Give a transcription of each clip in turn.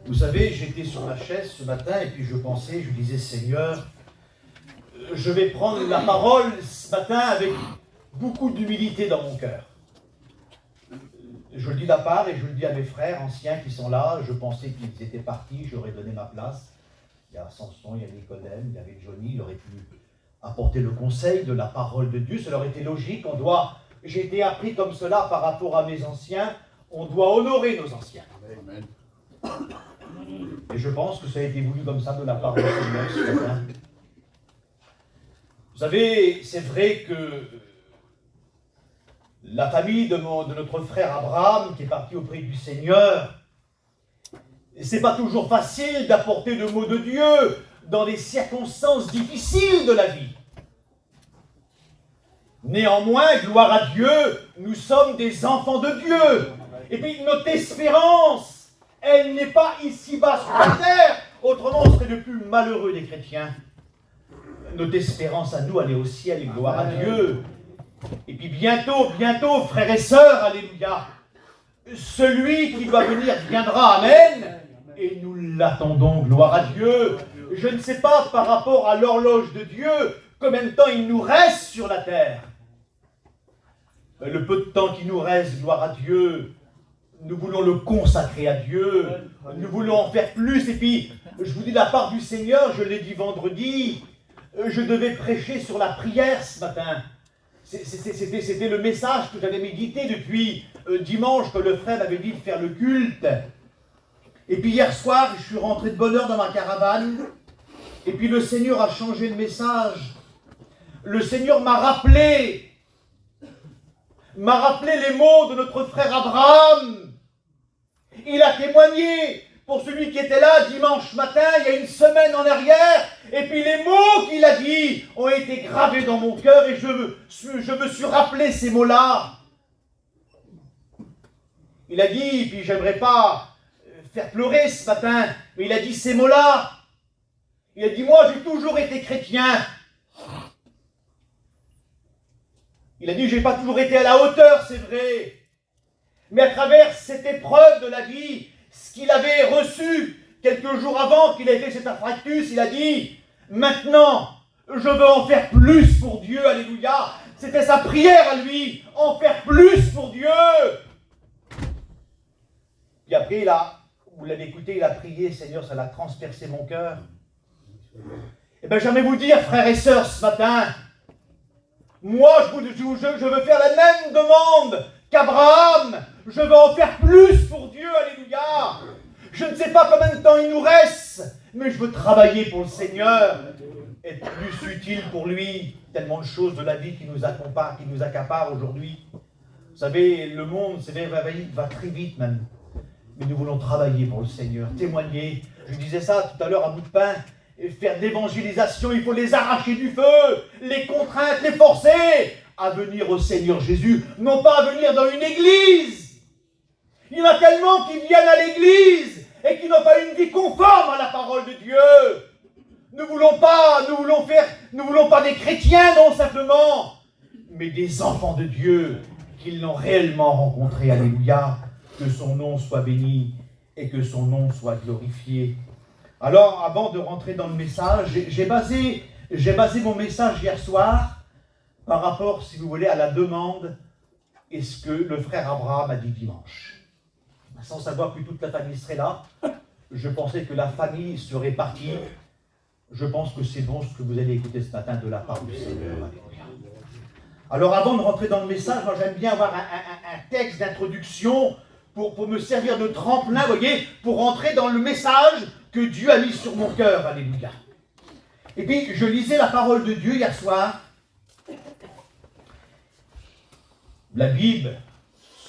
Vous savez, j'étais sur ma chaise ce matin et puis je pensais, je disais, Seigneur, je vais prendre la parole ce matin avec beaucoup d'humilité dans mon cœur. Je le dis d'à part et je le dis à mes frères anciens qui sont là. Je pensais qu'ils étaient partis, j'aurais donné ma place. Il y a Samson, il y a Nicodème, il y avait Johnny, il aurait pu apporter le conseil de la parole de Dieu. Ça leur était logique. J'ai été appris comme cela par rapport à mes anciens. On doit honorer nos anciens. Amen. Et je pense que ça a été voulu comme ça de la part du Seigneur ce matin. Vous savez, c'est vrai que la famille de notre frère Abraham, qui est parti auprès du Seigneur, c'est pas toujours facile d'apporter le mot de Dieu dans les circonstances difficiles de la vie. Néanmoins, gloire à Dieu, nous sommes des enfants de Dieu. Et puis notre espérance, elle n'est pas ici-bas sur la terre, autrement on serait le plus malheureux des chrétiens. Notre espérance à nous, elle est au ciel, et gloire à Dieu. Et puis bientôt, frères et sœurs, alléluia, celui qui doit venir viendra, amen, et nous l'attendons, gloire à Dieu. Je ne sais pas par rapport à l'horloge de Dieu, combien de temps il nous reste sur la terre. Le peu de temps qui nous reste, gloire à Dieu, nous voulons le consacrer à Dieu, nous voulons en faire plus. Et puis, je vous dis de la part du Seigneur, je l'ai dit vendredi, je devais prêcher sur la prière ce matin. C'était le message que j'avais médité depuis dimanche, que le frère m'avait dit de faire le culte. Et puis hier soir, je suis rentré de bonne heure dans ma caravane, et puis le Seigneur a changé de message. Le Seigneur m'a rappelé les mots de notre frère Abraham. Il a témoigné pour celui qui était là dimanche matin, il y a une semaine en arrière, et puis les mots qu'il a dit ont été gravés dans mon cœur, et je me suis rappelé ces mots-là. Il a dit, puis j'aimerais pas faire pleurer ce matin, mais il a dit ces mots-là. Il a dit, moi j'ai toujours été chrétien. Il a dit, j'ai pas toujours été à la hauteur, c'est vrai. Mais à travers cette épreuve de la vie, ce qu'il avait reçu quelques jours avant qu'il ait fait cet infarctus, il a dit, maintenant, je veux en faire plus pour Dieu, alléluia. C'était sa prière à lui, en faire plus pour Dieu. Puis après, vous l'avez écouté, il a prié, Seigneur, ça l'a transpercé mon cœur. Eh bien, j'aimerais vous dire, frères et sœurs, ce matin, moi, je veux faire la même demande qu'Abraham. Je veux en faire plus pour Dieu, alléluia. Je ne sais pas combien de temps il nous reste, mais je veux travailler pour le Seigneur, être plus utile pour lui. Tellement de choses de la vie qui nous accompagnent, qui nous accaparent aujourd'hui. Vous savez, le monde, c'est vrai, va très vite même. Mais nous voulons travailler pour le Seigneur, témoigner. Je disais ça tout à l'heure à bout de pain. Et faire de l'évangélisation, il faut les arracher du feu, les contraindre, les forcer à venir au Seigneur Jésus, non pas à venir dans une église. Il y en a tellement qui viennent à l'église et qui n'ont pas une vie conforme à la parole de Dieu. Nous voulons pas des chrétiens, non simplement, mais des enfants de Dieu qui l'ont réellement rencontré, alléluia. Que son nom soit béni et que son nom soit glorifié. Alors, avant de rentrer dans le message, j'ai basé mon message hier soir par rapport, si vous voulez, à la demande et ce que le frère Abraham a dit dimanche. Sans savoir que toute la famille serait là, je pensais que la famille serait partie. Je pense que c'est bon ce que vous allez écouter ce matin de la part du Seigneur. Alors, avant de rentrer dans le message, moi j'aime bien avoir un texte d'introduction pour me servir de tremplin, vous voyez, pour rentrer dans le message que Dieu a mis sur mon cœur, alléluia. Et puis, je lisais la parole de Dieu hier soir. La Bible,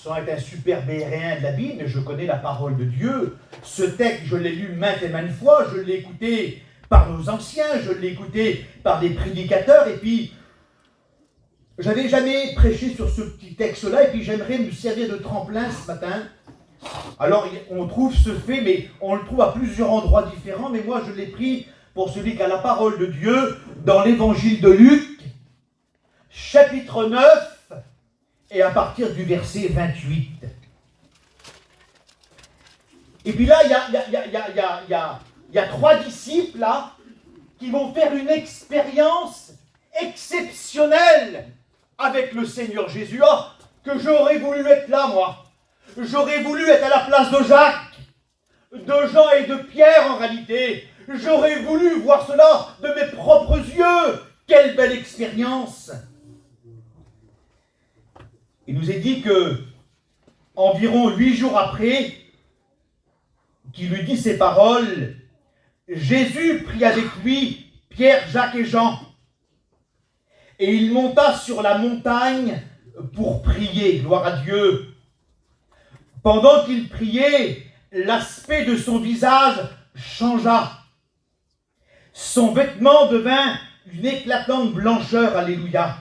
sans être un super béréen de la Bible, mais je connais la parole de Dieu. Ce texte, je l'ai lu maintes et maintes fois, je l'ai écouté par nos anciens, je l'ai écouté par des prédicateurs, et puis, j'avais jamais prêché sur ce petit texte-là, et puis j'aimerais me servir de tremplin ce matin. Alors, on trouve ce fait, mais on le trouve à plusieurs endroits différents, mais moi je l'ai pris pour celui qui a la parole de Dieu dans l'évangile de Luc, chapitre 9, et à partir du verset 28. Et puis là, il y a 3 disciples là qui vont faire une expérience exceptionnelle avec le Seigneur Jésus. Oh, que j'aurais voulu être là, moi. J'aurais voulu être à la place de Jacques, de Jean et de Pierre en réalité. J'aurais voulu voir cela de mes propres yeux. Quelle belle expérience! Il nous est dit que, environ 8 jours après qu'il lui dit ces paroles, Jésus prit avec lui Pierre, Jacques et Jean. Et il monta sur la montagne pour prier, gloire à Dieu. Pendant qu'il priait, l'aspect de son visage changea. Son vêtement devint une éclatante blancheur, alléluia.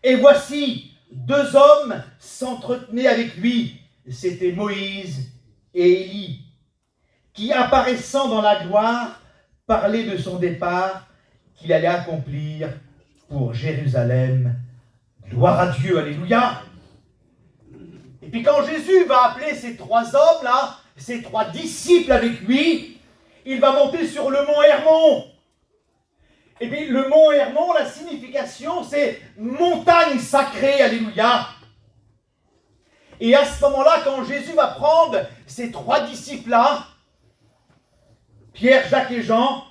Et voici, 2 hommes s'entretenaient avec lui. C'étaient Moïse et Élie, qui apparaissant dans la gloire, parlaient de son départ qu'il allait accomplir pour Jérusalem. Gloire à Dieu, alléluia. Et puis quand Jésus va appeler ces 3 hommes-là, ces 3 disciples avec lui, il va monter sur le mont Hermon. Et puis le mont Hermon, la signification, c'est montagne sacrée, alléluia. Et à ce moment-là, quand Jésus va prendre ces 3 disciples-là, Pierre, Jacques et Jean,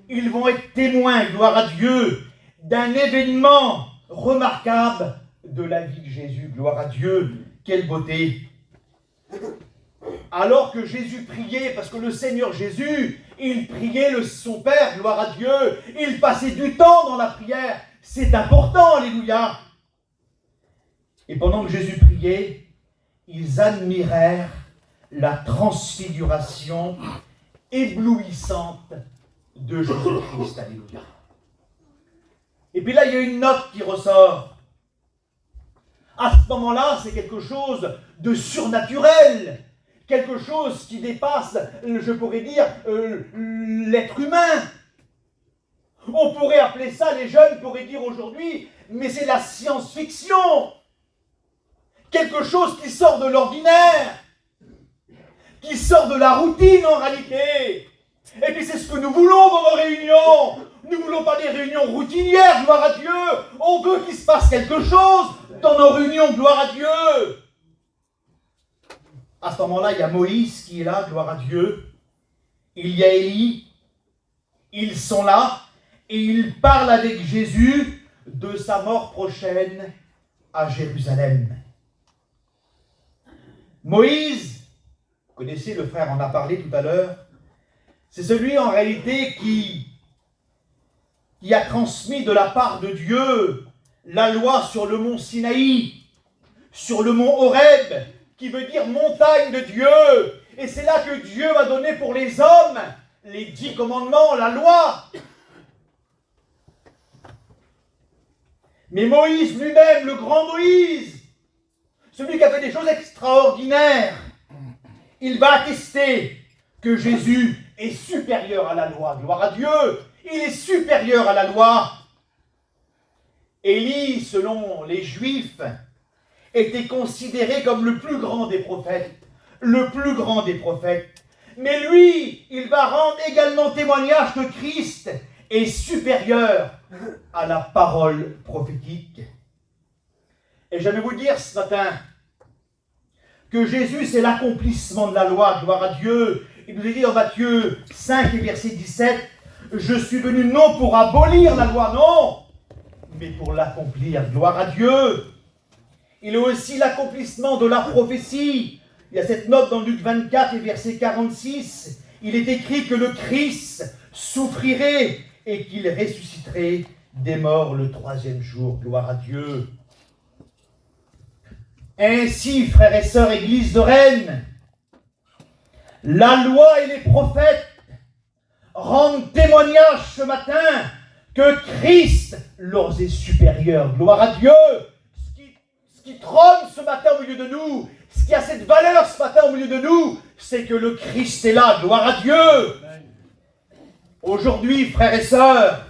ils vont être témoins, gloire à Dieu, d'un événement remarquable de la vie de Jésus. Gloire à Dieu, quelle beauté! Alors que Jésus priait, parce que le Seigneur Jésus, il priait son Père, gloire à Dieu, il passait du temps dans la prière, c'est important, alléluia. Et pendant que Jésus priait, ils admirèrent la transfiguration éblouissante de Jésus-Christ, alléluia. Et puis là, il y a une note qui ressort. À ce moment-là, c'est quelque chose de surnaturel, quelque chose qui dépasse, je pourrais dire, l'être humain. On pourrait appeler ça, les jeunes pourraient dire aujourd'hui, mais c'est la science-fiction. Quelque chose qui sort de l'ordinaire, qui sort de la routine en réalité. Et puis c'est ce que nous voulons dans nos réunions. Nous ne voulons pas des réunions routinières, gloire à Dieu. On veut qu'il se passe quelque chose dans nos réunions, gloire à Dieu. À ce moment-là, il y a Moïse qui est là, gloire à Dieu. Il y a Élie. Ils sont là et ils parlent avec Jésus de sa mort prochaine à Jérusalem. Moïse, vous connaissez, le frère en a parlé tout à l'heure, c'est celui en réalité qui a transmis de la part de Dieu la loi sur le mont Sinaï, sur le mont Horeb, qui veut dire montagne de Dieu. Et c'est là que Dieu va donner pour les hommes les 10 commandements, la loi. Mais Moïse lui-même, le grand Moïse, celui qui a fait des choses extraordinaires, il va attester que Jésus est supérieur à la loi. Gloire à Dieu, il est supérieur à la loi. Élie, selon les Juifs, était considéré comme le plus grand des prophètes. Le plus grand des prophètes. Mais lui, il va rendre également témoignage que Christ est supérieur à la parole prophétique. Et j'aimerais vous dire ce matin que Jésus, c'est l'accomplissement de la loi, gloire à Dieu. Il nous est dit dans Matthieu 5 et verset 17, « Je suis venu non pour abolir la loi, non, mais pour l'accomplir. » Gloire à Dieu. Il est aussi l'accomplissement de la prophétie. Il y a cette note dans Luc 24 et verset 46. Il est écrit que le Christ souffrirait et qu'il ressusciterait des morts le 3e jour. Gloire à Dieu. Ainsi, frères et sœurs, Église de Rennes, la loi et les prophètes rendent témoignage ce matin que Christ leur est supérieur. Gloire à Dieu. Ce qui trône ce matin au milieu de nous, ce qui a cette valeur ce matin au milieu de nous, c'est que le Christ est là. Gloire à Dieu. Aujourd'hui, frères et sœurs,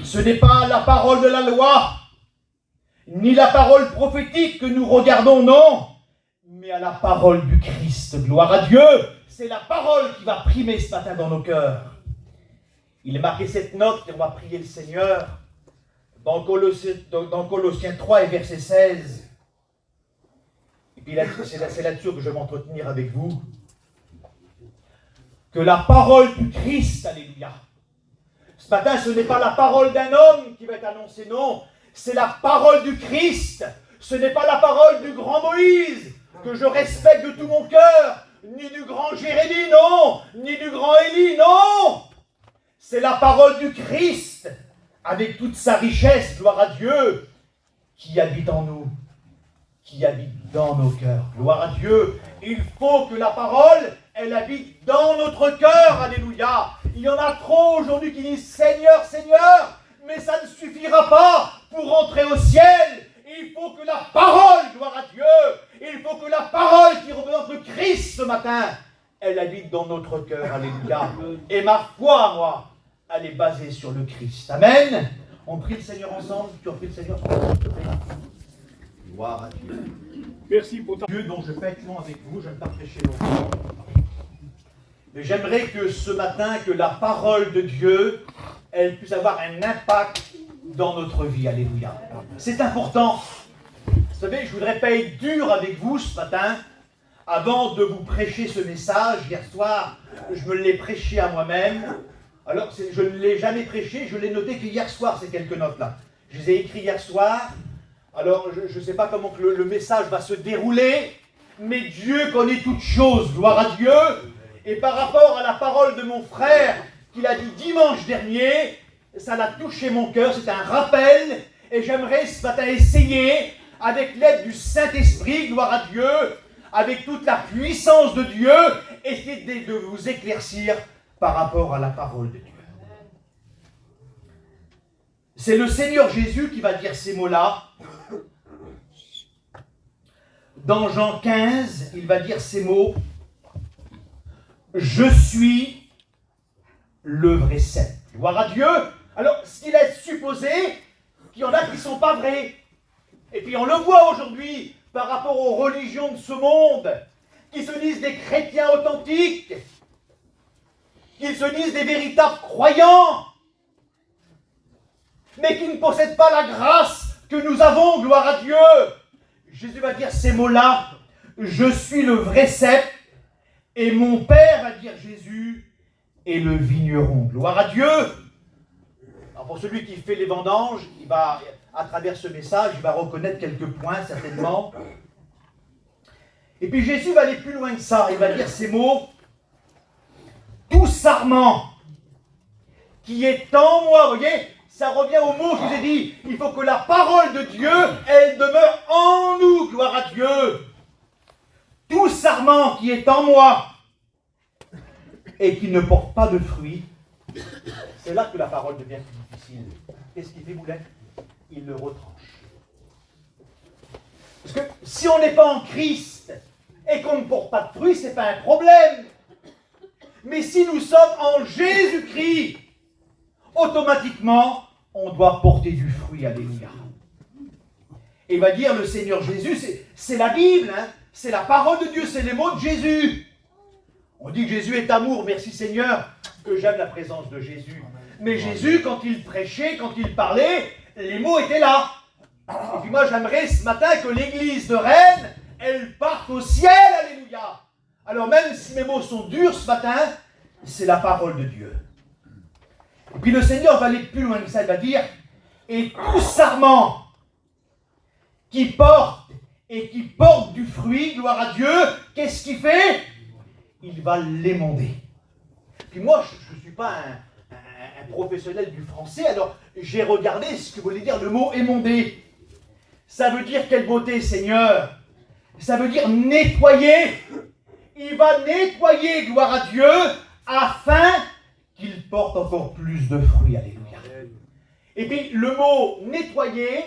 ce n'est pas la parole de la loi, ni la parole prophétique que nous regardons, non, mais à la parole du Christ. Gloire à Dieu. C'est la parole qui va primer ce matin dans nos cœurs. Il est marqué cette note et on va prier le Seigneur dans Colossiens 3 et verset 16. Et puis c'est là-dessus que je vais m'entretenir avec vous. Que la parole du Christ, alléluia. Ce matin, ce n'est pas la parole d'un homme qui va être annoncée, non. C'est la parole du Christ. Ce n'est pas la parole du grand Moïse, que je respecte de tout mon cœur, ni du grand Jérémie, non, ni du grand Élie, non. C'est la parole du Christ, avec toute sa richesse, gloire à Dieu, qui habite en nous, qui habite dans nos cœurs. Gloire à Dieu. Il faut que la parole, elle habite dans notre cœur. Alléluia. Il y en a trop aujourd'hui qui disent Seigneur, Seigneur, mais ça ne suffira pas pour entrer au ciel. Il faut que la parole, gloire à Dieu, il faut que la parole qui représente le Christ ce matin, elle habite dans notre cœur. Alléluia. Et ma foi, moi, elle est basée sur le Christ. Amen. On prie le Seigneur ensemble. Tu en pries le Seigneur ensemble. Gloire à Dieu. Merci pour ta... Dieu dont je fais long avec vous, je ne vais pas prêcher longtemps. Mais j'aimerais que ce matin, que la parole de Dieu, elle puisse avoir un impact dans notre vie. Alléluia. C'est important. Vous savez, je ne voudrais pas être dur avec vous ce matin. Avant de vous prêcher ce message, hier soir, je me l'ai prêché à moi-même. Alors, je ne l'ai jamais prêché, je l'ai noté que hier soir, ces quelques notes-là. Je les ai écrites hier soir. Alors, je ne sais pas comment que le message va se dérouler, mais Dieu connaît toutes choses, gloire à Dieu. Et par rapport à la parole de mon frère, qu'il a dit dimanche dernier, ça l'a touché mon cœur, c'est un rappel, et j'aimerais ce matin essayer, avec l'aide du Saint-Esprit, gloire à Dieu, avec toute la puissance de Dieu, essayer de vous éclaircir par rapport à la parole de Dieu. C'est le Seigneur Jésus qui va dire ces mots-là. Dans Jean 15, il va dire ces mots. Je suis le vrai cep. Gloire à Dieu. Alors, ce qu'il est supposé, qu'il y en a qui ne sont pas vrais. Et puis on le voit aujourd'hui par rapport aux religions de ce monde, qui se disent des chrétiens authentiques, qui se disent des véritables croyants, mais qui ne possèdent pas la grâce que nous avons, gloire à Dieu. Jésus va dire ces mots-là, je suis le vrai cep, et mon Père, va dire Jésus, est le vigneron. Gloire à Dieu. Alors pour celui qui fait les vendanges, il va, à travers ce message, il va reconnaître quelques points, certainement. Et puis Jésus va aller plus loin que ça, il va dire ces mots, tout sarment qui est en moi, vous voyez, ça revient au mot que je vous ai dit, il faut que la parole de Dieu, elle demeure en nous, gloire à Dieu. Tout sarment qui est en moi et qui ne porte pas de fruits, c'est là que la parole devient plus difficile. Qu'est-ce qu'il fait, Boulet? Il le retranche. Parce que si on n'est pas en Christ et qu'on ne porte pas de fruits, ce n'est pas un problème. Mais si nous sommes en Jésus-Christ, automatiquement, on doit porter du fruit. Alléluia. Et il va dire le Seigneur Jésus, c'est la Bible, hein, c'est la parole de Dieu, c'est les mots de Jésus. On dit que Jésus est amour, merci Seigneur, que j'aime la présence de Jésus. Mais Jésus, quand il prêchait, quand il parlait, les mots étaient là. Et puis moi, j'aimerais ce matin que l'église de Rennes, elle parte au ciel, alléluia. Alors même si mes mots sont durs ce matin, c'est la parole de Dieu. Et puis le Seigneur va aller plus loin que ça, il va dire, et tout sarment qui porte du fruit, gloire à Dieu, qu'est-ce qu'il fait? Il va l'émonder. Puis moi, je ne suis pas un professionnel du français, alors j'ai regardé ce que voulait dire le mot émonder. Ça veut dire quelle beauté, Seigneur? Ça veut dire nettoyer. Il va nettoyer, gloire à Dieu, afin qu'il porte encore plus de fruits. Alléluia. Et puis le mot nettoyer,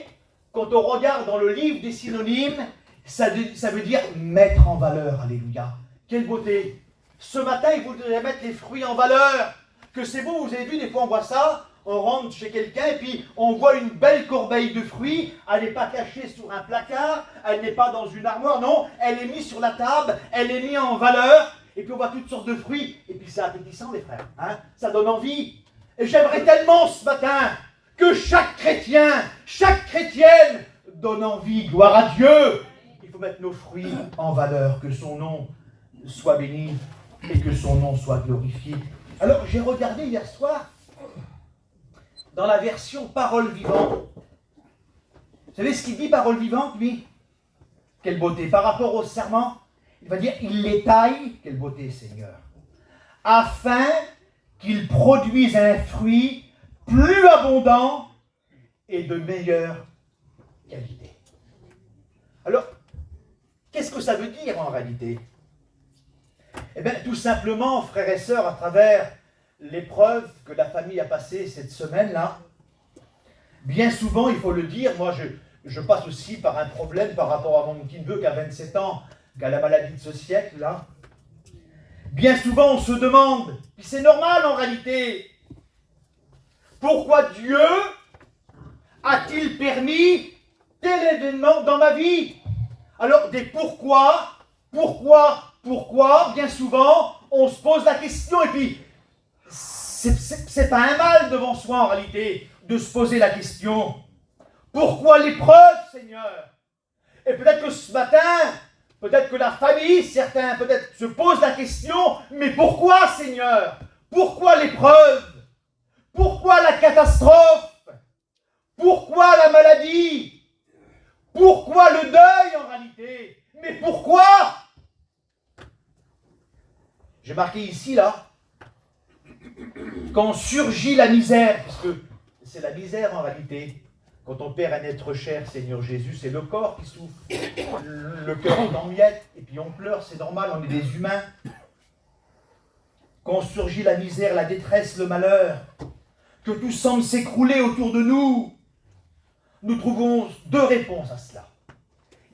quand on regarde dans le livre des synonymes, ça veut dire mettre en valeur. Alléluia. Quelle beauté. Ce matin, il voudrait mettre les fruits en valeur. Que c'est beau, vous avez vu, des fois on voit ça, on rentre chez quelqu'un et puis on voit une belle corbeille de fruits. Elle n'est pas cachée sur un placard, elle n'est pas dans une armoire, non, elle est mise sur la table, elle est mise en valeur. Et puis on voit toutes sortes de fruits. Et puis c'est appétissant, les frères. Hein, ça donne envie. Et j'aimerais tellement ce matin que chaque chrétien, chaque chrétienne donne envie. Gloire à Dieu. Il faut mettre nos fruits en valeur. Que son nom soit béni et que son nom soit glorifié. Alors j'ai regardé hier soir dans la version Parole vivante. Vous savez ce qu'il dit, Parole vivante, lui? Quelle beauté. Par rapport au serment, il va dire, il les taille, quelle beauté, Seigneur, afin qu'ils produisent un fruit plus abondant et de meilleure qualité. Alors, qu'est-ce que ça veut dire en réalité? Eh bien, tout simplement, frères et sœurs, à travers l'épreuve que la famille a passée cette semaine-là, bien souvent, il faut le dire, moi je passe aussi par un problème par rapport à mon petit neveu qui a 27 ans, qui a la maladie de ce siècle, là. Bien souvent, on se demande, puis c'est normal en réalité, pourquoi Dieu a-t-il permis tel événement dans ma vie? Alors, des pourquoi, bien souvent, on se pose la question, et puis, c'est pas un mal devant soi en réalité, de se poser la question. Pourquoi l'épreuve, Seigneur? Et peut-être que ce matin, peut-être que la famille, certains peut-être se posent la question, mais pourquoi, Seigneur? Pourquoi l'épreuve? Pourquoi la catastrophe? Pourquoi la maladie? Pourquoi le deuil en réalité? Mais pourquoi? J'ai marqué ici, là, quand surgit la misère, parce que c'est la misère en réalité. Quand on perd un être cher, Seigneur Jésus, c'est le corps qui souffre. Le cœur est en miettes, et puis on pleure, c'est normal, on est des humains. Quand surgit la misère, la détresse, le malheur, que tout semble s'écrouler autour de nous, nous trouvons deux réponses à cela.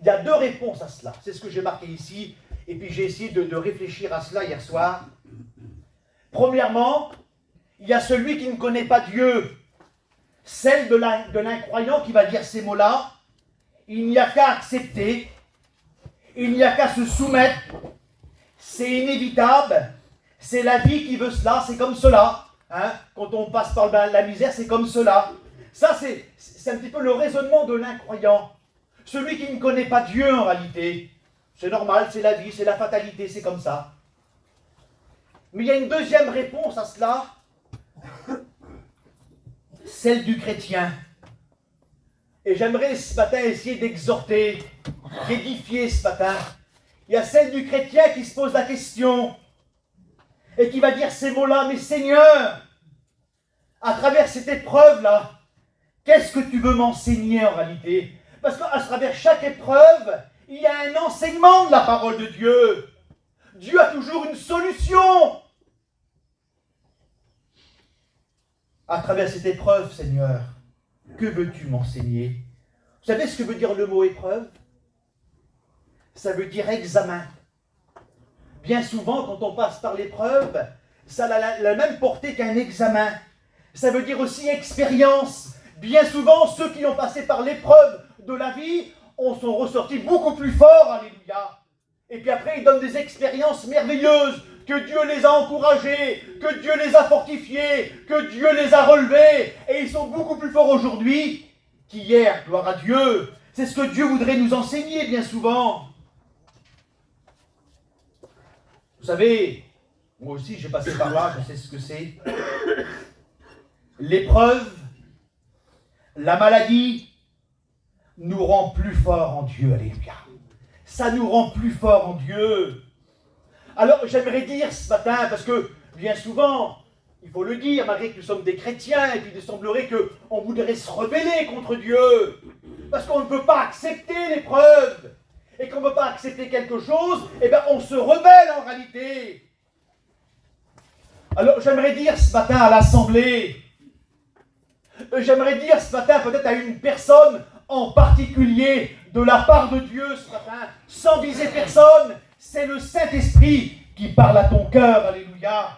Il y a deux réponses à cela. C'est ce que j'ai marqué ici, et puis j'ai essayé de réfléchir à cela hier soir. Premièrement, il y a celui qui ne connaît pas Dieu. Celle de l'incroyant qui va dire ces mots-là, il n'y a qu'à accepter, il n'y a qu'à se soumettre, c'est inévitable, c'est la vie qui veut cela, c'est comme cela. Hein? Quand on passe par la misère, c'est comme cela. Ça, c'est un petit peu le raisonnement de l'incroyant. Celui qui ne connaît pas Dieu en réalité, c'est normal, c'est la vie, c'est la fatalité, c'est comme ça. Mais il y a une deuxième réponse à cela, celle du chrétien. Et j'aimerais ce matin essayer d'exhorter, d'édifier ce matin. Il y a celle du chrétien qui se pose la question et qui va dire ces mots-là, mais Seigneur, à travers cette épreuve-là, qu'est-ce que tu veux m'enseigner en réalité? Parce qu'à travers chaque épreuve, il y a un enseignement de la parole de Dieu. Dieu a toujours une solution. À travers cette épreuve, Seigneur, que veux-tu m'enseigner? Vous savez ce que veut dire le mot épreuve? Ça veut dire examen. Bien souvent, quand on passe par l'épreuve, ça a la même portée qu'un examen. Ça veut dire aussi expérience. Bien souvent, ceux qui ont passé par l'épreuve de la vie sont ressortis beaucoup plus forts, alléluia. Et puis après, ils donnent des expériences merveilleuses, que Dieu les a encouragés, que Dieu les a fortifiés, que Dieu les a relevés, et ils sont beaucoup plus forts aujourd'hui qu'hier, gloire à Dieu. C'est ce que Dieu voudrait nous enseigner bien souvent. Vous savez, moi aussi j'ai passé par là, je sais ce que c'est. L'épreuve, la maladie, nous rend plus forts en Dieu, alléluia. Ça nous rend plus forts en Dieu. Alors j'aimerais dire ce matin, parce que bien souvent, il faut le dire, malgré que nous sommes des chrétiens, et puis il semblerait qu'on voudrait se rebeller contre Dieu, parce qu'on ne peut pas accepter l'épreuve, et qu'on ne peut pas accepter quelque chose, et bien on se rebelle en réalité. Alors j'aimerais dire ce matin à l'Assemblée, j'aimerais dire ce matin peut-être à une personne en particulier, de la part de Dieu ce matin, sans viser personne, c'est le Saint-Esprit qui parle à ton cœur, alléluia.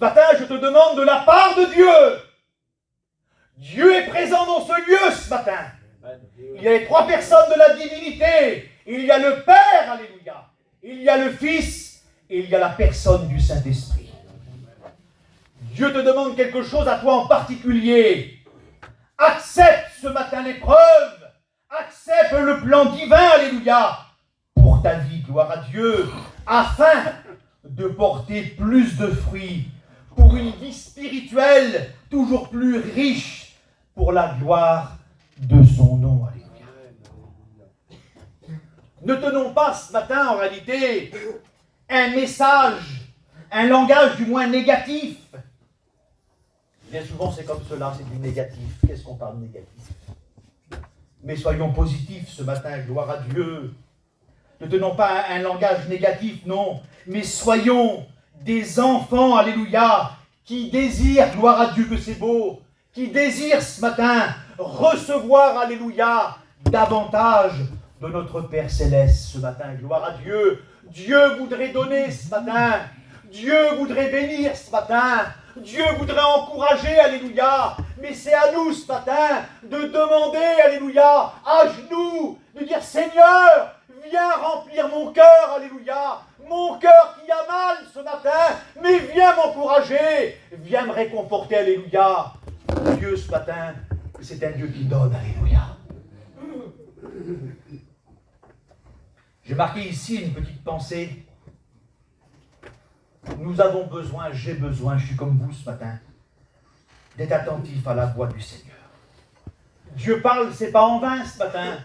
Ce matin, je te demande de la part de Dieu. Dieu est présent dans ce lieu ce matin. Il y a les trois personnes de la divinité. Il y a le Père, alléluia. Il y a le Fils et il y a la personne du Saint-Esprit. Dieu te demande quelque chose à toi en particulier. Accepte ce matin l'épreuve. Accepte le plan divin, alléluia, pour ta vie, gloire à Dieu, afin de porter plus de fruits pour une vie spirituelle toujours plus riche pour la gloire de son nom. Alléluia. Ne tenons pas ce matin, en réalité, un message, un langage du moins négatif. Bien souvent, c'est comme cela, c'est du négatif. Qu'est-ce qu'on parle de négatif? Mais soyons positifs ce matin, gloire à Dieu. Ne tenons pas un langage négatif, non, mais soyons des enfants, alléluia, qui désirent, gloire à Dieu que c'est beau, qui désirent ce matin recevoir, alléluia, davantage de notre Père Céleste ce matin, gloire à Dieu. Dieu voudrait donner ce matin, Dieu voudrait bénir ce matin, Dieu voudrait encourager, alléluia, mais c'est à nous ce matin de demander, alléluia, à genoux, de dire Seigneur, viens remplir mon cœur, alléluia, mon cœur qui a mal ce matin, mais viens m'encourager, viens me réconforter, alléluia. Dieu ce matin, c'est un Dieu qui donne, alléluia. J'ai marqué ici une petite pensée. Nous avons besoin, j'ai besoin, je suis comme vous ce matin, d'être attentif à la voix du Seigneur. Dieu parle, c'est pas en vain ce matin.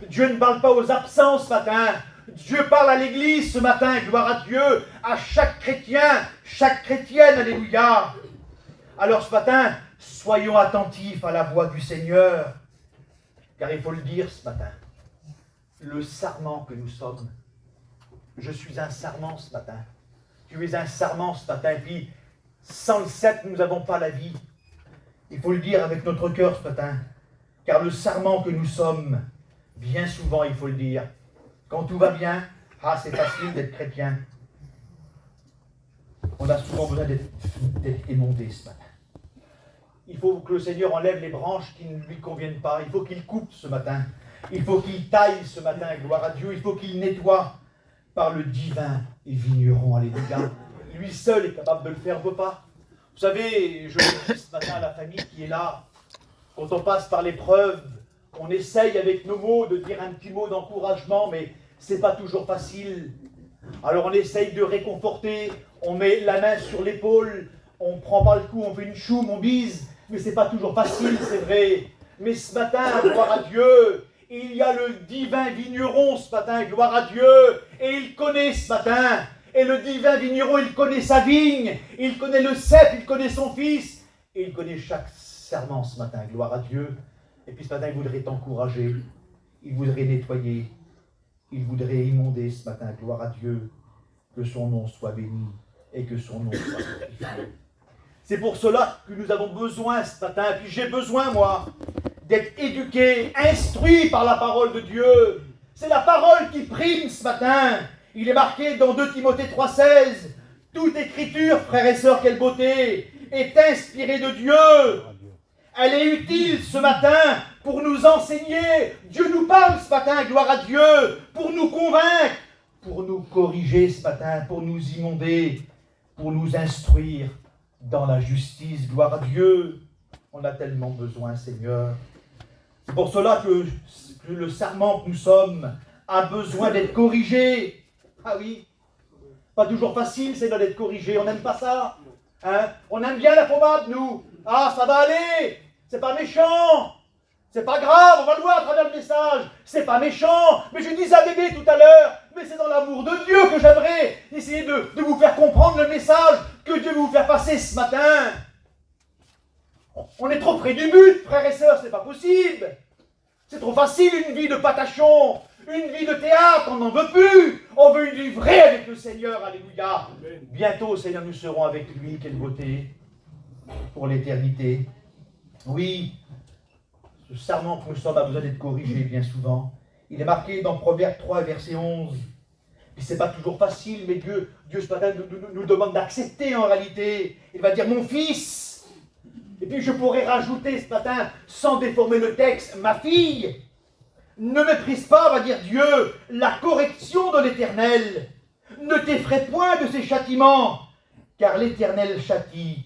Dieu ne parle pas aux absents ce matin. Dieu parle à l'Église ce matin, gloire à Dieu, à chaque chrétien, chaque chrétienne, alléluia. Alors ce matin, soyons attentifs à la voix du Seigneur, car il faut le dire ce matin, le sarment que nous sommes, je suis un sarment ce matin, tu es un sarment ce matin, et puis sans le cep, nous n'avons pas la vie. Il faut le dire avec notre cœur ce matin, car le sarment que nous sommes, bien souvent, il faut le dire, quand tout va bien, c'est facile d'être chrétien. On a souvent besoin d'être émondé ce matin. Il faut que le Seigneur enlève les branches qui ne lui conviennent pas. Il faut qu'il coupe ce matin. Il faut qu'il taille ce matin, gloire à Dieu. Il faut qu'il nettoie par le divin vigneron. Alléluia. Lui seul est capable de le faire, on ne peut pas. Vous savez, je le dis ce matin à la famille qui est là, quand on passe par l'épreuve, on essaye avec nos mots de dire un petit mot d'encouragement, mais ce n'est pas toujours facile. Alors on essaye de réconforter, on met la main sur l'épaule, on prend par le cou, on fait une choume, on bise, mais ce n'est pas toujours facile, c'est vrai. Mais ce matin, gloire à Dieu, il y a le divin vigneron ce matin, gloire à Dieu, et il connaît ce matin. Et le divin vigneron, il connaît sa vigne, il connaît le cep, il connaît son fils, et il connaît chaque serment ce matin, gloire à Dieu. Et puis ce matin, il voudrait t'encourager, il voudrait nettoyer, il voudrait immonder ce matin, gloire à Dieu, que son nom soit béni et que son nom soit glorifié. C'est pour cela que nous avons besoin ce matin, et puis j'ai besoin, moi, d'être éduqué, instruit par la parole de Dieu. C'est la parole qui prime ce matin. Il est marqué dans 2 Timothée 3,16, toute écriture, frères et sœurs, quelle beauté, est inspirée de Dieu. Elle est utile ce matin pour nous enseigner. Dieu nous parle ce matin, gloire à Dieu, pour nous convaincre, pour nous corriger ce matin, pour nous immonder, pour nous instruire dans la justice, gloire à Dieu. On a tellement besoin, Seigneur. C'est pour cela que le sarment que nous sommes a besoin d'être corrigé. Ah oui, pas toujours facile, c'est d'être corrigé. On n'aime pas ça. Hein? On aime bien la pommade, nous. Ah, ça va aller. C'est pas méchant. C'est pas grave, on va le voir à travers le message. C'est pas méchant. Mais je disais à bébé tout à l'heure, mais c'est dans l'amour de Dieu que j'aimerais essayer de vous faire comprendre le message que Dieu veut vous faire passer ce matin. On est trop près du but, frères et sœurs, c'est pas possible. C'est trop facile une vie de patachon, une vie de théâtre, on n'en veut plus. On veut une vie vraie avec le Seigneur, alléluia. Bientôt, Seigneur, nous serons avec lui, quelle beauté, pour l'éternité. Oui, ce sarment que nous sommes a besoin d'être corrigé bien souvent. Il est marqué dans Proverbe 3, verset 11. Et c'est pas toujours facile, mais Dieu ce matin nous demande d'accepter en réalité. Il va dire, mon fils. Et puis je pourrais rajouter ce matin, sans déformer le texte, ma fille. Ne méprise pas, va dire Dieu, la correction de l'Éternel. Ne t'effraie point de ses châtiments, car l'Éternel châtie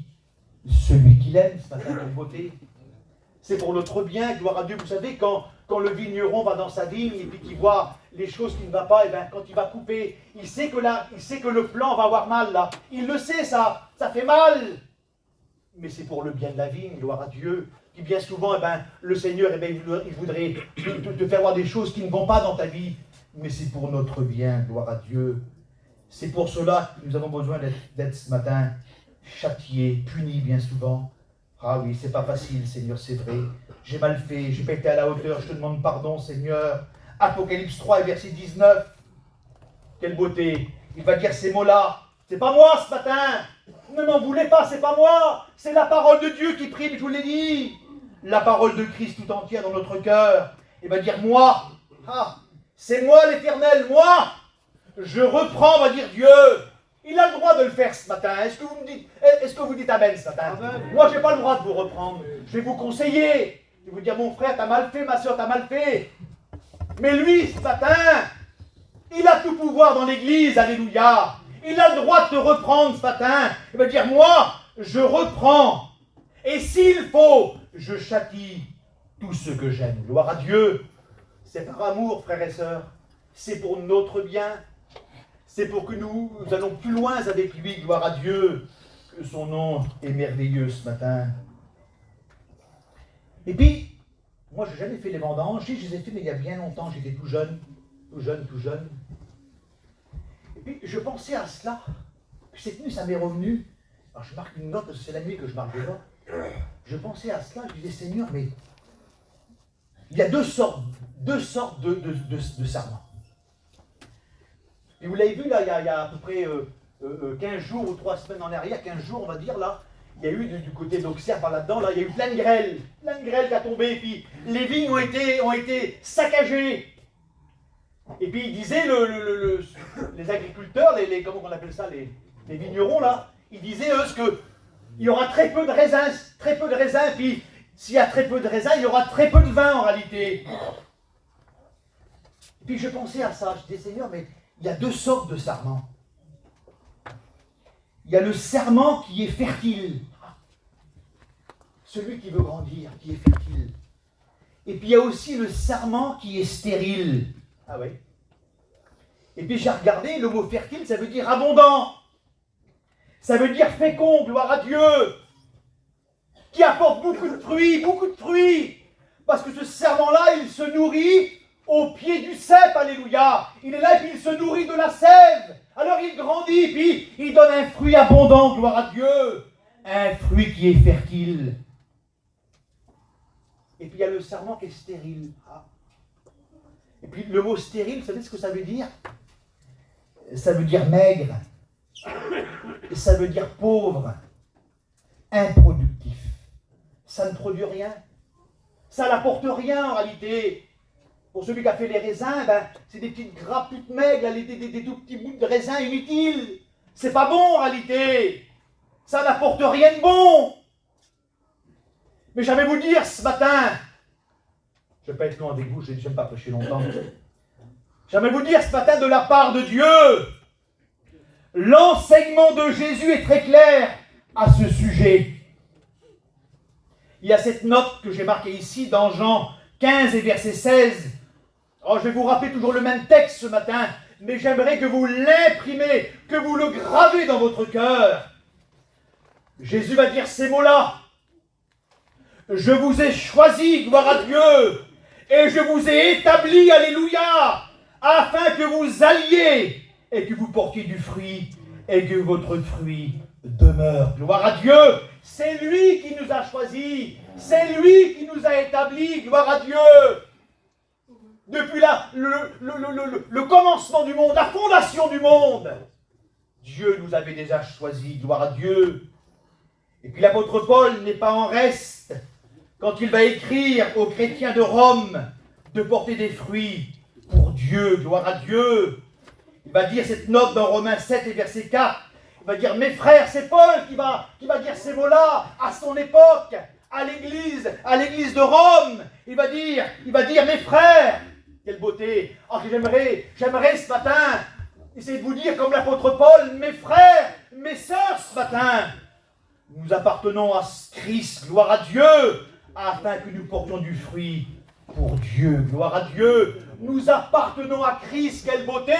celui qu'il aime. Ce matin, quelle beauté. C'est pour notre bien, gloire à Dieu. Vous savez, quand le vigneron va dans sa vigne et puis qu'il voit les choses qui ne vont pas, et bien quand il va couper, il sait que le plant va avoir mal là. Il le sait, ça fait mal. Mais c'est pour le bien de la vigne, gloire à Dieu. Puis bien souvent, le Seigneur, il voudrait te faire voir des choses qui ne vont pas dans ta vie. Mais c'est pour notre bien, gloire à Dieu. C'est pour cela que nous avons besoin d'être ce matin châtiés, punis bien souvent. Ah oui, c'est pas facile, Seigneur, c'est vrai. J'ai mal fait, j'ai pas été à la hauteur, je te demande pardon, Seigneur. Apocalypse 3 et verset 19. Quelle beauté. Il va dire ces mots-là. C'est pas moi ce matin. Ne m'en voulez pas, c'est pas moi. C'est la parole de Dieu qui prime, je vous l'ai dit. La parole de Christ tout entière dans notre cœur. Il va dire moi. Ah, c'est moi l'Éternel, moi. Je reprends, va dire Dieu. Il a le droit de le faire ce matin. Est-ce que vous dites Amen ce matin? Amen. Moi, je n'ai pas le droit de vous reprendre. Je vais vous conseiller. Je vais vous dire, mon frère, t'as mal fait, ma soeur, t'as mal fait. Mais lui, ce matin, il a tout pouvoir dans l'église, alléluia. Il a le droit de te reprendre ce matin. Il va dire, moi, je reprends. Et s'il faut, je châtie tous ceux que j'aime. Gloire à Dieu. C'est par amour, frères et sœurs. C'est pour notre bien. C'est pour que nous allons plus loin avec lui, gloire à Dieu, que son nom est merveilleux ce matin. Et puis, moi je n'ai jamais fait les vendanges, je les ai fait mais il y a bien longtemps, j'étais tout jeune. Et puis je pensais à cela, puis cette nuit ça m'est revenu, alors je marque une note, parce que c'est la nuit que je marque des notes. Je pensais à cela, je disais Seigneur, mais il y a deux sortes de sarments. Et vous l'avez vu là, il y a à peu près 15 jours ou 3 semaines en arrière, 15 jours on va dire là, il y a eu du côté d'Auxerre par là-dedans, là, il y a eu plein de grêle qui a tombé, et puis les vignes ont été saccagées. Et puis ils disaient, les agriculteurs, comment on appelle ça, les vignerons là, ils disaient eux qu'il y aura très peu de raisins, puis s'il y a très peu de raisins, il y aura très peu de vin en réalité. Et puis je pensais à ça, je disais Seigneur, mais il y a deux sortes de sarments. Il y a le sarment qui est fertile. Celui qui veut grandir, qui est fertile. Et puis il y a aussi le sarment qui est stérile. Ah oui. Et puis j'ai regardé, le mot fertile, ça veut dire abondant. Ça veut dire fécond, gloire à Dieu. Qui apporte beaucoup de fruits. Parce que ce sarment-là, il se nourrit au pied du cep, alléluia. Il est là et puis il se nourrit de la sève. Alors il grandit, puis il donne un fruit abondant, gloire à Dieu. Un fruit qui est fertile. Et puis il y a le sarment qui est stérile. Ah. Et puis le mot stérile, vous savez ce que ça veut dire? Ça veut dire maigre. Et ça veut dire pauvre. Improductif. Ça ne produit rien. Ça n'apporte rien en réalité. Pour celui qui a fait les raisins, c'est des petites grappes toutes maigres, des tout petits bouts de raisins inutiles. C'est pas bon en réalité. Ça n'apporte rien de bon. Mais j'allais vous dire ce matin, je ne vais pas être long avec vous, je n'aime pas prêcher longtemps. J'aimerais vous dire ce matin de la part de Dieu, l'enseignement de Jésus est très clair à ce sujet. Il y a cette note que j'ai marquée ici dans Jean 15 et verset 16. Oh, je vais vous rappeler toujours le même texte ce matin, mais j'aimerais que vous l'imprimez, que vous le gravez dans votre cœur. Jésus va dire ces mots-là. Je vous ai choisi, gloire à Dieu, et je vous ai établi, alléluia, afin que vous alliez et que vous portiez du fruit et que votre fruit demeure. Gloire à Dieu, c'est lui qui nous a choisis, c'est lui qui nous a établis, gloire à Dieu. Depuis le commencement du monde, la fondation du monde, Dieu nous avait déjà choisis, gloire à Dieu. Et puis l'apôtre Paul n'est pas en reste quand il va écrire aux chrétiens de Rome de porter des fruits pour Dieu, gloire à Dieu. Il va dire cette note dans Romains 7 et verset 4. Il va dire, mes frères, c'est Paul qui va dire ces mots-là à son époque, à l'église de Rome. Il va dire, mes frères, quelle beauté. Oh, j'aimerais ce matin essayer de vous dire comme l'apôtre Paul, mes frères, mes sœurs ce matin, nous appartenons à Christ, gloire à Dieu, afin que nous portions du fruit pour Dieu, gloire à Dieu. Nous appartenons à Christ, quelle beauté.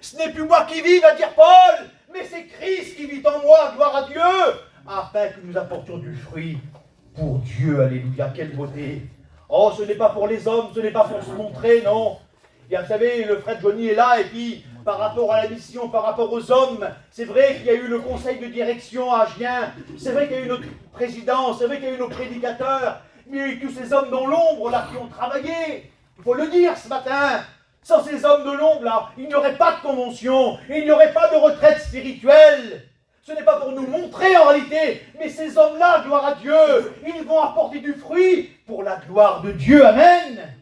Ce n'est plus moi qui vis, va dire Paul, mais c'est Christ qui vit en moi, gloire à Dieu, afin que nous apportions du fruit pour Dieu, alléluia, quelle beauté. Oh, ce n'est pas pour les hommes, ce n'est pas pour se montrer, non. Et vous savez, le frère Johnny est là, et puis par rapport à la mission, par rapport aux hommes, c'est vrai qu'il y a eu le conseil de direction à Agen, c'est vrai qu'il y a eu notre président, c'est vrai qu'il y a eu nos prédicateurs, mais il y a eu tous ces hommes dans l'ombre là qui ont travaillé. Il faut le dire ce matin. Sans ces hommes de l'ombre là, il n'y aurait pas de convention, il n'y aurait pas de retraite spirituelle. Ce n'est pas pour nous montrer en réalité, mais ces hommes-là, gloire à Dieu, ils vont apporter du fruit pour la gloire de Dieu. Amen.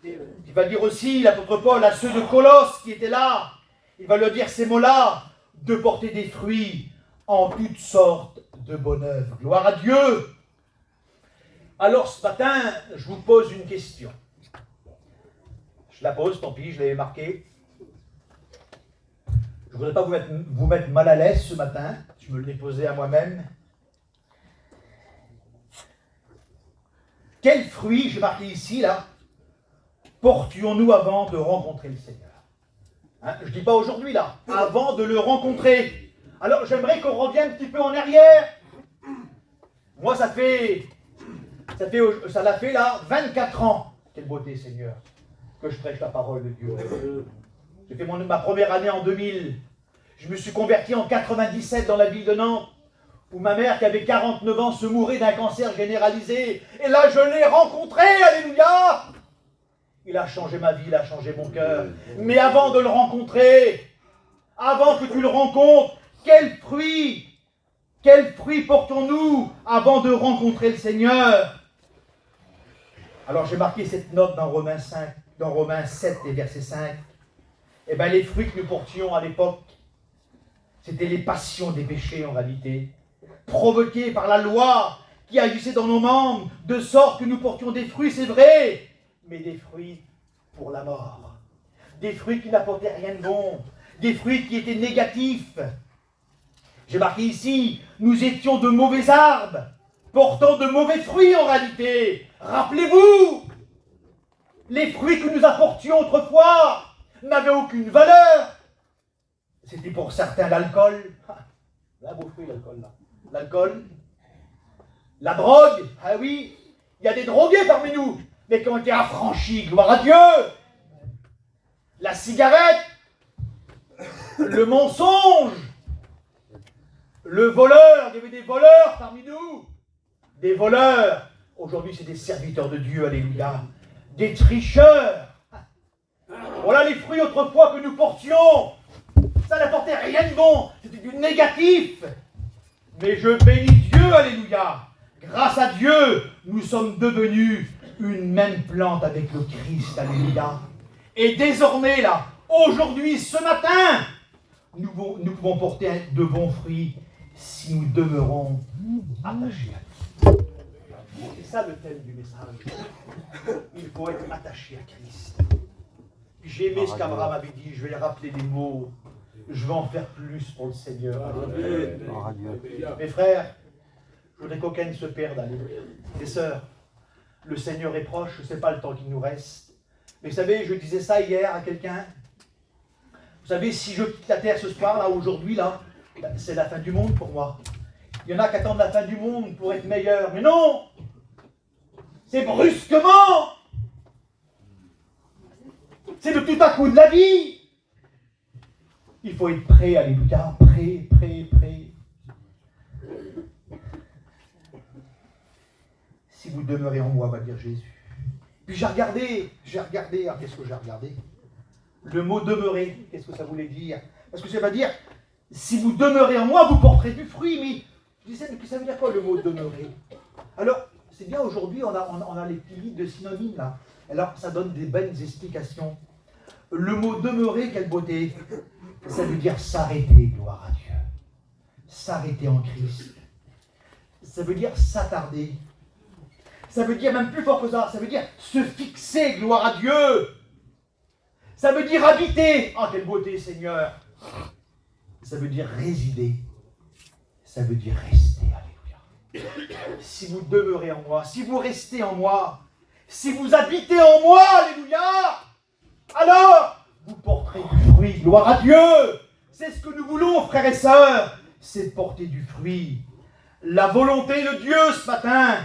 Il va dire aussi, l'apôtre Paul, à ceux de Colosse qui étaient là, il va leur dire ces mots-là, de porter des fruits en toutes sortes de bonnes œuvres. Gloire à Dieu. Alors ce matin, je vous pose une question. Je la pose, tant pis, je l'avais marquée. Je ne voudrais pas vous mettre mal à l'aise ce matin, je me l'ai posé à moi-même. Quel fruit, j'ai marqué ici, là, portions-nous avant de rencontrer le Seigneur? Hein, je ne dis pas aujourd'hui, là, avant de le rencontrer. Alors, j'aimerais qu'on revienne un petit peu en arrière. Moi, ça l'a fait, là, 24 ans. Quelle beauté, Seigneur, que je prêche la parole de Dieu. J'ai fait ma première année en 2000. Je me suis converti en 97 dans la ville de Nantes, où ma mère, qui avait 49 ans, se mourait d'un cancer généralisé. Et là, je l'ai rencontré, alléluia. Il a changé ma vie, il a changé mon cœur. Mais avant de le rencontrer, avant que tu le rencontres, quel fruit portons-nous avant de rencontrer le Seigneur? Alors j'ai marqué cette note dans Romains 7 et verset 5. Eh bien, les fruits que nous portions à l'époque, c'était les passions des péchés en réalité, provoquées par la loi qui agissait dans nos membres, de sorte que nous portions des fruits, c'est vrai, mais des fruits pour la mort. Des fruits qui n'apportaient rien de bon, des fruits qui étaient négatifs. J'ai marqué ici, nous étions de mauvais arbres, portant de mauvais fruits en réalité. Rappelez-vous, les fruits que nous apportions autrefois n'avaient aucune valeur. C'était pour certains l'alcool. Là, beau fruit l'alcool là. L'alcool, la drogue, ah oui, il y a des drogués parmi nous, mais qui ont été affranchis, gloire à Dieu. La cigarette, le mensonge, le voleur, il y avait des voleurs parmi nous, des voleurs. Aujourd'hui, c'est des serviteurs de Dieu, alléluia, des tricheurs. Voilà les fruits autrefois que nous portions. Ça n'apportait rien de bon, c'était du négatif. Mais je bénis Dieu, alléluia. Grâce à Dieu, nous sommes devenus une même plante avec le Christ, alléluia. Et désormais, là, aujourd'hui, ce matin, nous pouvons porter de bons fruits si nous demeurons attachés à Christ. C'est ça le thème du message. Il faut être attaché à Christ. J'ai aimé ce qu'Abraham avait dit, je vais rappeler les mots. Je vais en faire plus pour le Seigneur. Mes frères, je voudrais qu'aucun ne se perde. Les sœurs, le Seigneur est proche, ce n'est pas le temps qu'il nous reste. Mais vous savez, je disais ça hier à quelqu'un. Vous savez, si je quitte la terre ce soir, là, aujourd'hui, là, c'est la fin du monde pour moi. Il y en a qui attendent la fin du monde pour être meilleurs. Mais non! C'est brusquement! C'est de tout à coup de la vie! Il faut être prêt, alléluia, prêt. Si vous demeurez en moi, va dire Jésus. Puis j'ai regardé, alors qu'est-ce que j'ai regardé? Le mot demeurer, qu'est-ce que ça voulait dire? Parce que ça veut dire, si vous demeurez en moi, vous porterez du fruit, mais je disais, mais ça veut dire quoi le mot demeurer? Alors, c'est bien aujourd'hui, on a les petits livres de synonymes là. Alors, ça donne des bonnes explications. Le mot demeurer, quelle beauté! Ça veut dire s'arrêter, gloire à Dieu. S'arrêter en Christ. Ça veut dire s'attarder. Ça veut dire même plus fort que ça, ça veut dire se fixer, gloire à Dieu. Ça veut dire habiter. Ah, quelle beauté, Seigneur. Ça veut dire résider. Ça veut dire rester, alléluia. Si vous demeurez en moi, si vous restez en moi, si vous habitez en moi, alléluia, alors vous porterez du fruit, gloire à Dieu. C'est ce que nous voulons, frères et sœurs, c'est porter du fruit. La volonté de Dieu ce matin,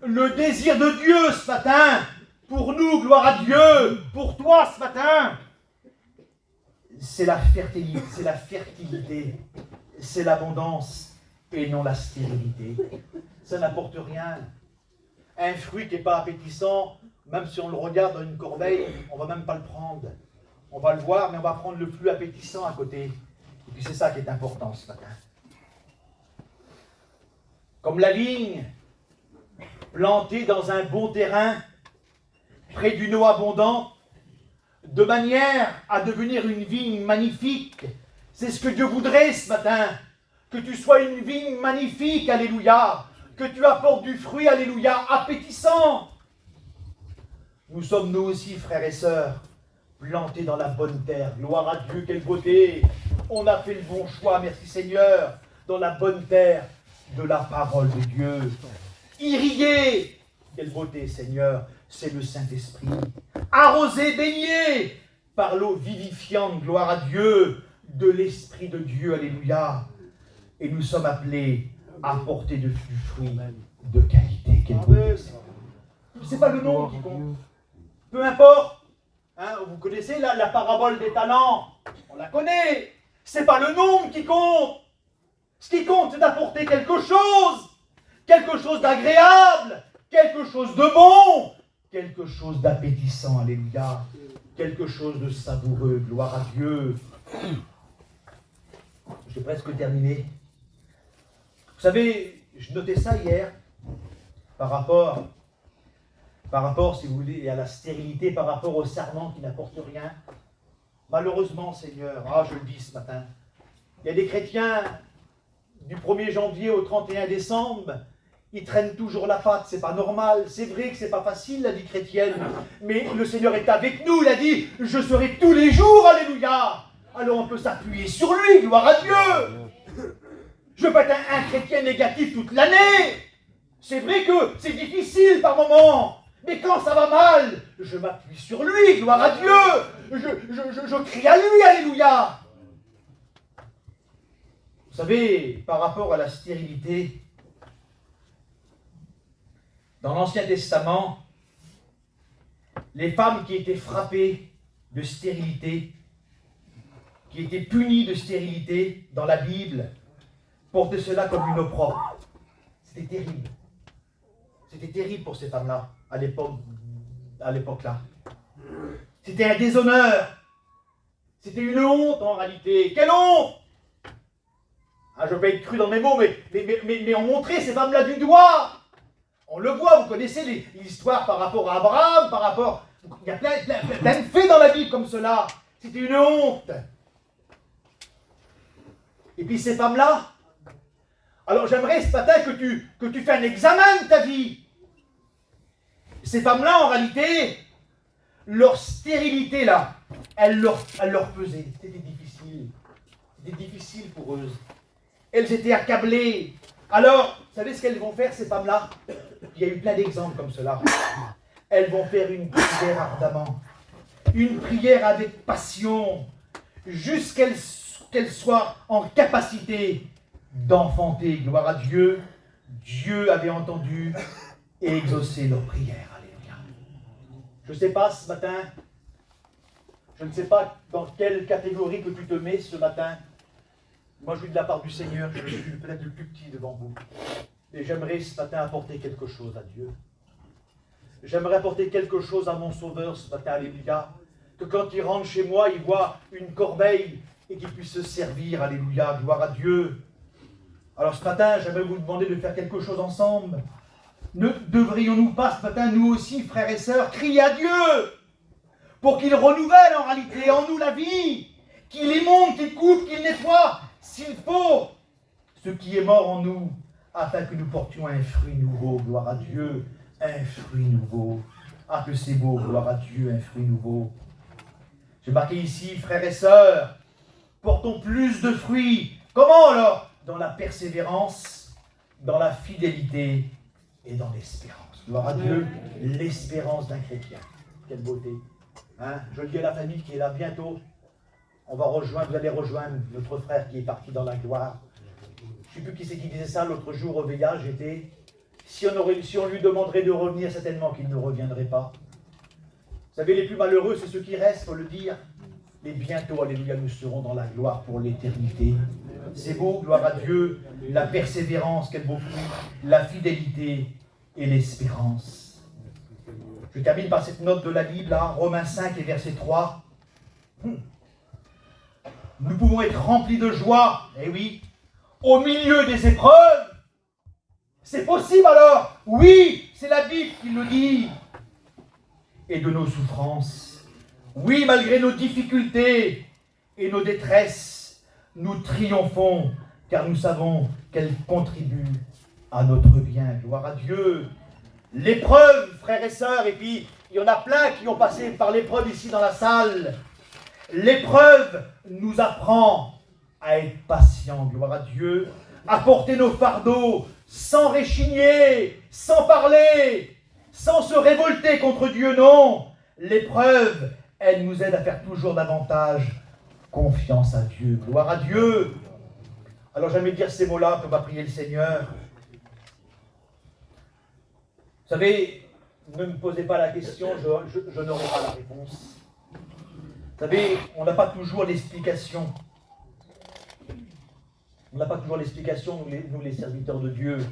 le désir de Dieu ce matin, pour nous, gloire à Dieu, pour toi ce matin, c'est la fertilité, c'est l'abondance et non la stérilité. Ça n'apporte rien. Un fruit qui n'est pas appétissant, même si on le regarde dans une corbeille, on ne va même pas le prendre. On va le voir, mais on va prendre le plus appétissant à côté. Et puis c'est ça qui est important ce matin. Comme la vigne, plantée dans un bon terrain, près d'une eau abondante, de manière à devenir une vigne magnifique. C'est ce que Dieu voudrait ce matin. Que tu sois une vigne magnifique, alléluia. Que tu apportes du fruit, alléluia, appétissant. Nous sommes nous aussi, frères et sœurs, plantés dans la bonne terre. Gloire à Dieu, quelle beauté. On a fait le bon choix, merci Seigneur, dans la bonne terre de la parole de Dieu. Irrigué, quelle beauté, Seigneur, c'est le Saint-Esprit. Arrosé, baigné par l'eau vivifiante, gloire à Dieu, de l'Esprit de Dieu, alléluia. Et nous sommes appelés à porter du fruit de qualité. Quelle beauté. C'est pas le nom qui compte. Peu importe. Hein, vous connaissez la parabole des talents. On la connaît. C'est pas le nombre qui compte. Ce qui compte, c'est d'apporter quelque chose d'agréable, quelque chose de bon, quelque chose d'appétissant, alléluia, quelque chose de savoureux, gloire à Dieu. J'ai presque terminé. Vous savez, je notais ça hier, par rapport, si vous voulez, à la stérilité, par rapport au serment qui n'apporte rien. Malheureusement, Seigneur, je le dis ce matin, il y a des chrétiens du 1er janvier au 31 décembre, ils traînent toujours la patte, c'est pas normal. C'est vrai que c'est pas facile la vie chrétienne, mais le Seigneur est avec nous, il a dit, je serai tous les jours, alléluia. Alors on peut s'appuyer sur lui, gloire à Dieu. Je peux être un chrétien négatif toute l'année. C'est vrai que c'est difficile par moments, mais quand ça va mal, je m'appuie sur lui, gloire à Dieu. Je crie à lui, alléluia. Vous savez, par rapport à la stérilité, dans l'Ancien Testament, les femmes qui étaient frappées de stérilité, qui étaient punies de stérilité dans la Bible, portaient cela comme une opprobre. C'était terrible. C'était terrible pour ces femmes-là, à l'époque-là. C'était un déshonneur. C'était une honte en réalité. Quelle honte! Je vais être cru dans mes mots, mais on montrait ces femmes-là du doigt. On le voit, vous connaissez l'histoire par rapport à Abraham, par rapport... Il y a plein de faits dans la Bible comme cela. C'était une honte. Et puis ces femmes-là, alors j'aimerais ce matin que tu fais un examen de ta vie. Ces femmes-là, en réalité, leur stérilité, là, elle leur pesait. C'était difficile. C'était difficile pour eux. Elles étaient accablées. Alors, vous savez ce qu'elles vont faire, ces femmes-là? Il y a eu plein d'exemples comme cela. Elles vont faire une prière ardemment. Une prière avec passion. Jusqu'à qu'elles soient en capacité d'enfanter. Gloire à Dieu. Dieu avait entendu et exaucé leur prière. Alléluia. Je ne sais pas ce matin, je ne sais pas dans quelle catégorie que tu te mets ce matin. Moi, je suis de la part du Seigneur, je suis peut-être le plus petit devant vous. Et j'aimerais ce matin apporter quelque chose à Dieu. J'aimerais apporter quelque chose à mon Sauveur ce matin, alléluia. Que quand il rentre chez moi, il voit une corbeille et qu'il puisse se servir, alléluia, gloire à Dieu. Alors ce matin, j'aimerais vous demander de faire quelque chose ensemble. Ne devrions-nous pas ce matin, nous aussi, frères et sœurs, crier à Dieu pour qu'il renouvelle en réalité en nous la vie, qu'il émonde, qu'il coupe, qu'il nettoie, s'il faut, ce qui est mort en nous, afin que nous portions un fruit nouveau, gloire à Dieu, un fruit nouveau. Ah, que c'est beau, gloire à Dieu, un fruit nouveau. J'ai marqué ici, frères et sœurs, portons plus de fruits. Comment alors? Dans la persévérance, dans la fidélité et dans l'espérance. Gloire à Dieu, l'espérance d'un chrétien. Quelle beauté. Hein? Je le dis à la famille qui est là bientôt. On va rejoindre, vous allez rejoindre notre frère qui est parti dans la gloire. Je ne sais plus qui c'est qui disait ça l'autre jour au veillage. Si on lui demanderait de revenir, certainement qu'il ne reviendrait pas. Vous savez, les plus malheureux, c'est ceux qui restent, il faut le dire. Mais bientôt, alléluia, nous serons dans la gloire pour l'éternité. C'est beau, gloire à Dieu, la persévérance, quel beau fruit, la fidélité et l'espérance. Je termine par cette note de la Bible, là, Romains 5 et verset 3. Nous pouvons être remplis de joie, eh oui, au milieu des épreuves. C'est possible alors? Oui, c'est la Bible qui le dit. Et de nos souffrances. Oui, malgré nos difficultés et nos détresses, nous triomphons, car nous savons qu'elles contribuent à notre bien. Gloire à Dieu. L'épreuve, frères et sœurs, et puis il y en a plein qui ont passé par l'épreuve ici dans la salle. L'épreuve nous apprend à être patients, gloire à Dieu, à porter nos fardeaux sans réchigner, sans parler, sans se révolter contre Dieu, non. L'épreuve, elle nous aide à faire toujours davantage confiance à Dieu. Gloire à Dieu. Alors j'aime dire ces mots-là, qu'on va prier le Seigneur. Vous savez, ne me posez pas la question, je n'aurai pas la réponse. Vous savez, on n'a pas toujours l'explication. On n'a pas toujours l'explication, nous les serviteurs de Dieu,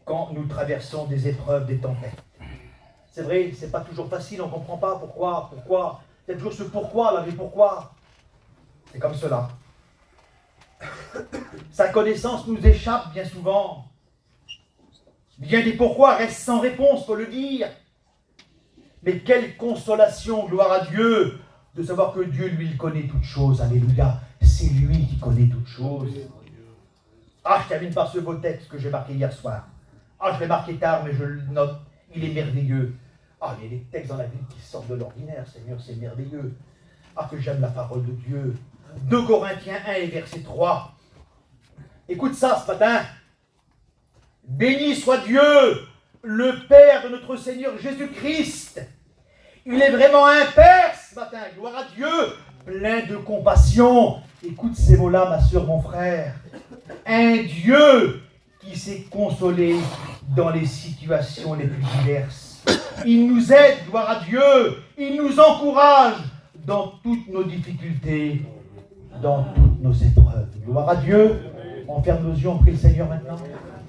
quand nous traversons des épreuves, des tempêtes. C'est vrai, c'est pas toujours facile, on ne comprend pas pourquoi. Il y a toujours ce pourquoi là, mais pourquoi? C'est comme cela. Sa connaissance nous échappe bien souvent. Bien des pourquoi restent sans réponse, il faut le dire. Mais quelle consolation, gloire à Dieu, de savoir que Dieu, lui, il connaît toutes choses. Alléluia. C'est lui qui connaît toutes choses. Ah, je termine par ce beau texte que j'ai marqué hier soir. Ah, je l'ai marqué tard, mais je le note. Il est merveilleux. Ah, il y a des textes dans la Bible qui sortent de l'ordinaire, Seigneur, c'est merveilleux. Ah, que j'aime la parole de Dieu. 2 Corinthiens 1 et verset 3. Écoute ça ce matin. Béni soit Dieu, le Père de notre Seigneur Jésus-Christ. Il est vraiment un Père ce matin, gloire à Dieu, plein de compassion. Écoute ces mots-là, ma soeur, mon frère. Un Dieu qui s'est consolé dans les situations les plus diverses. Il nous aide, gloire à Dieu. Il nous encourage dans toutes nos difficultés, dans toutes nos épreuves. Gloire à Dieu. On ferme nos yeux, on prie le Seigneur maintenant.